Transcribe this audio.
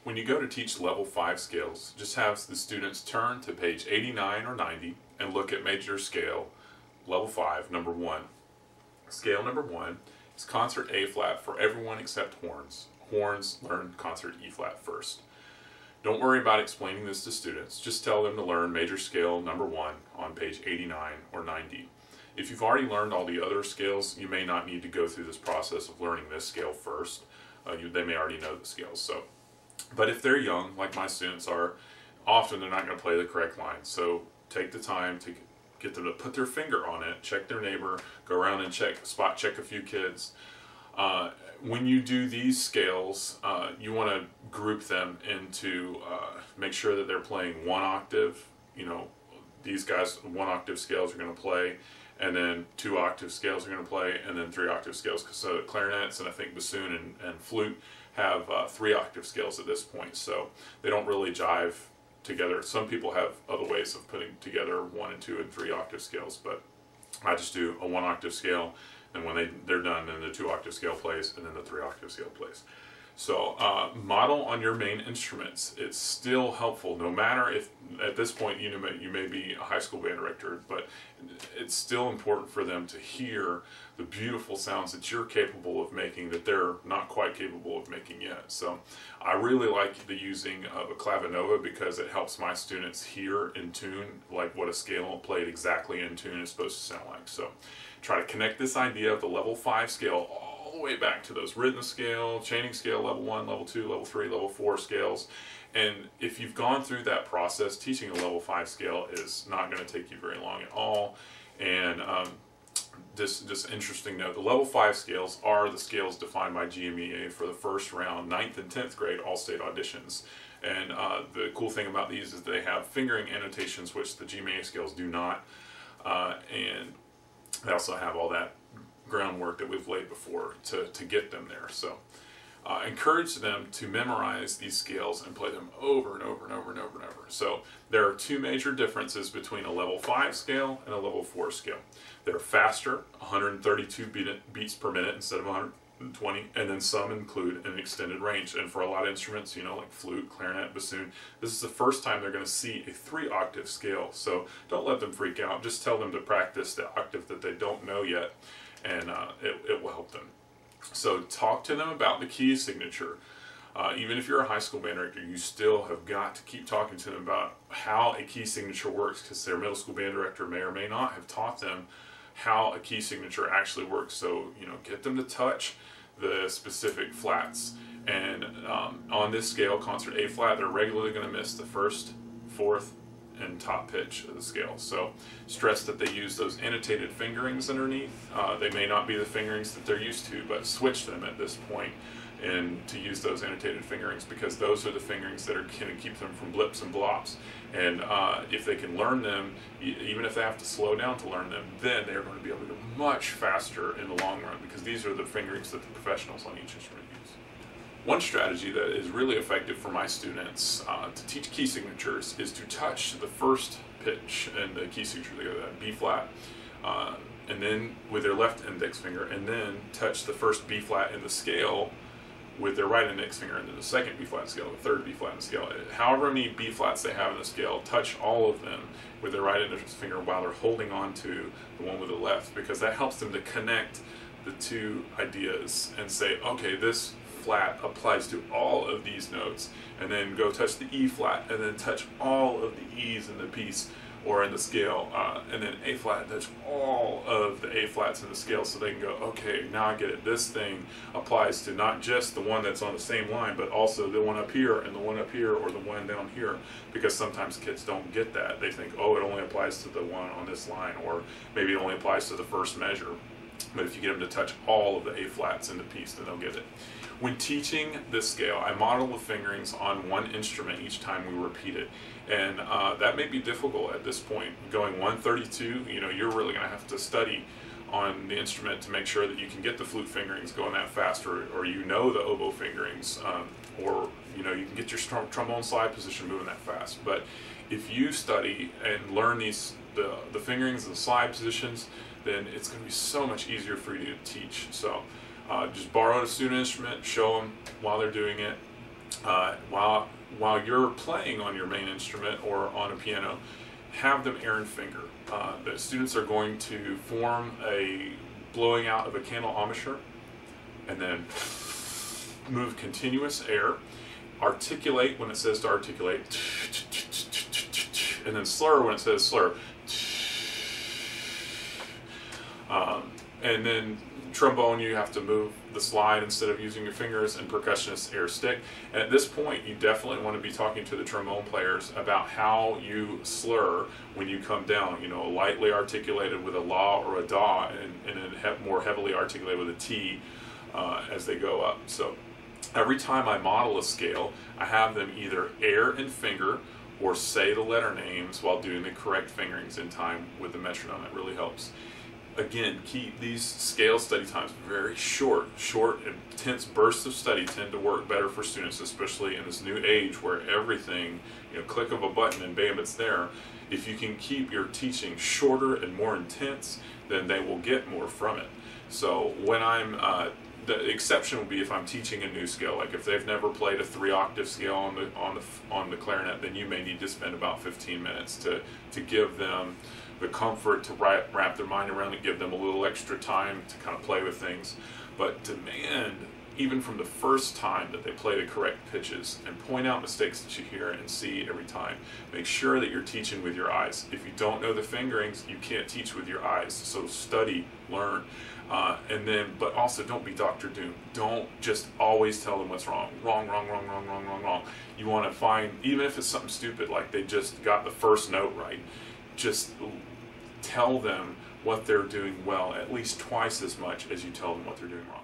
When you go to teach level 5 scales, just have the students turn to page 89 or 90 and look at major scale level 5, number 1. Scale number 1 is concert A flat for everyone except horns. Horns learn concert E flat first. Don't worry about explaining this to students, just tell them to learn major scale number 1 on page 89 or 90. If you've already learned all the other scales, you may not need to go through this process of learning this scale first. They may already know the scales. But if they're young, like my students are, often they're not going to play the correct line. So take the time to get them to put their finger on it, check their neighbor, go around and spot check a few kids. When you do these scales, you want to group them into, make sure that they're playing 1 octave. You know, these guys, 1 octave scales are going to play, and then 2 octave scales are going to play, and then 3 octave scales. So clarinets and I think bassoon and flute have 3 octave scales at this point, so they don't really jive together. Some people have other ways of putting together 1 and 2 and 3 octave scales, but I just do a 1 octave scale, and when they're done, then the 2 octave scale plays, and then the 3 octave scale plays. So model on your main instruments. It's still helpful, no matter if at this point you may be a high school band director, but it's still important for them to hear the beautiful sounds that you're capable of making that they're not quite capable of making yet. So I really like the using of a clavinova because it helps my students hear in tune, like what a scale played exactly in tune is supposed to sound like. So try to connect this idea of the level 5 scale all the way back to those rhythm scale, chaining scale, level 1, level 2, level 3, level 4 scales. And if you've gone through that process, teaching a level 5 scale is not going to take you very long at all. And just interesting note, the level 5 scales are the scales defined by GMEA for the first round, 9th and 10th grade all-state auditions. And the cool thing about these is they have fingering annotations, which the GMEA scales do not. And they also have all that groundwork that we've laid before to get them there. So encourage them to memorize these scales and play them over and over and over and over and over. So there are 2 major differences between a level 5 scale and a level 4 scale. They're faster, 132 beats per minute instead of 120, and then some include an extended range. And for a lot of instruments, you know, like flute, clarinet, bassoon, this is the first time they're going to see a 3 octave scale. So don't let them freak out. Just tell them to practice the octave that they don't know yet, and it will help them. So talk to them about the key signature. Even if you're a high school band director, you still have got to keep talking to them about how a key signature works, because their middle school band director may or may not have taught them how a key signature actually works. So, you know, get them to touch the specific flats. And on this scale, concert A flat, they're regularly going to miss the 1st, 4th, and top pitch of the scale. So stress that they use those annotated fingerings underneath. They may not be the fingerings that they're used to, but switch them at this point and to use those annotated fingerings, because those are the fingerings that can keep them from blips and blops. And if they can learn them, even if they have to slow down to learn them, then they're going to be able to go much faster in the long run, because these are the fingerings that the professionals on each instrument use. One strategy that is really effective for my students to teach key signatures is to touch the first pitch and the key signature. They go that B flat, and then with their left index finger, and then touch the first B flat in the scale with their right index finger, and then the second B flat in the scale, the third B flat in the scale. However many B flats they have in the scale, touch all of them with their right index finger while they're holding on to the one with the left, because that helps them to connect the 2 ideas and say, okay, this flat applies to all of these notes, and then go touch the E flat, and then touch all of the E's in the piece or in the scale, and then A flat, touch all of the A flats in the scale, so they can go, okay, now I get it. This thing applies to not just the one that's on the same line, but also the one up here and the one up here or the one down here, because sometimes kids don't get that. They think, oh, it only applies to the one on this line, or maybe it only applies to the first measure. But if you get them to touch all of the A flats in the piece, then they'll get it. When teaching this scale, I model the fingerings on 1 instrument each time we repeat it. And that may be difficult at this point. Going 132, you know, you're really going to have to study on the instrument to make sure that you can get the flute fingerings going that fast, or you know the oboe fingerings, or you know, you can get your trombone slide position moving that fast. But if you study and learn the fingerings and the slide positions, then it's going to be so much easier for you to teach. So just borrow a student instrument, show them while they're doing it, while you're playing on your main instrument or on a piano, have them air and finger. The students are going to form a blowing out of a candle embouchure, and then move continuous air, articulate when it says to articulate, and then slur when it says slur. And then trombone, you have to move the slide instead of using your fingers, and percussionist air stick. And at this point, you definitely want to be talking to the trombone players about how you slur when you come down. You know, lightly articulated with a la or a da, and then more heavily articulated with a t as they go up. So every time I model a scale, I have them either air and finger or say the letter names while doing the correct fingerings in time with the metronome. It really helps. Again, keep these scale study times very short. Short, intense bursts of study tend to work better for students, especially in this new age where everything, you know, click of a button and bam, it's there. If you can keep your teaching shorter and more intense, then they will get more from it. So when the exception would be if I'm teaching a new scale, like if they've never played a 3-octave scale on the clarinet, then you may need to spend about 15 minutes to give them the comfort to wrap their mind around it, give them a little extra time to kind of play with things. But demand, even from the first time, that they play the correct pitches, and point out mistakes that you hear and see every time. Make sure that you're teaching with your eyes. If you don't know the fingerings, you can't teach with your eyes. So study, learn, but also don't be Dr. Doom. Don't just always tell them what's wrong. Wrong, wrong, wrong, wrong, wrong, wrong, wrong. You want to find, even if it's something stupid, like they just got the first note right, just tell them what they're doing well at least twice as much as you tell them what they're doing wrong.